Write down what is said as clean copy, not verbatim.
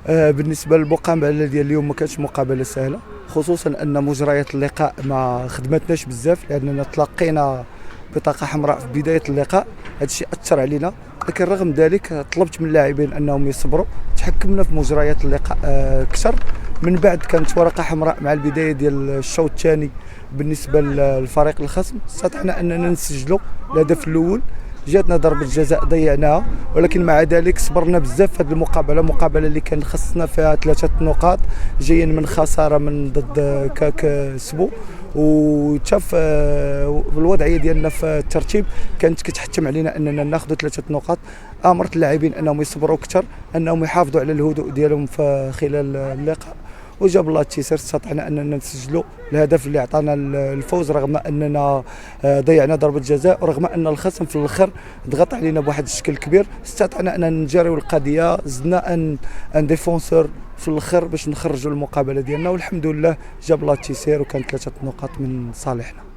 بالنسبه للمقابله ديال اليوم ما كانتش مقابله سهله، خصوصا ان مجريات اللقاء ما خدمتناش بزاف لاننا تلقينا بطاقه حمراء في بدايه اللقاء. هذا الشيء اثر علينا، لكن رغم ذلك طلبت من اللاعبين انهم يصبروا. تحكمنا في مجريات اللقاء اكثر. من بعد كانت ورقه حمراء مع البدايه ديال الشوط الثاني. بالنسبه للفريق الخصم استطعنا اننا نسجلوا الهدف الاول، جاتنا ضربه جزاء ضيعناها، ولكن مع ذلك صبرنا بزاف في هذه المقابله اللي كان خصنا فيها 3 نقاط جايين من خساره من ضد كاك سبو. وشاف في الوضعيه ديالنا في الترتيب كانت كتحتم علينا اننا ناخذ 3 نقاط. امرت اللاعبين انهم يصبروا اكثر، انهم يحافظوا على الهدوء ديالهم في خلال اللقاء، وجاب الله التيسير. استطعنا اننا نسجلوا الهدف اللي عطانا الفوز رغم اننا ضيعنا ضربه جزاء، ورغم ان الخصم في الاخر ضغط علينا بواحد الشكل كبير. استطعنا اننا نجريو القضيه، زدنا ان ديفونسور في الاخر باش نخرجوا المقابله ديالنا، والحمد لله جاب الله التيسير وكان 3 نقاط من صالحنا.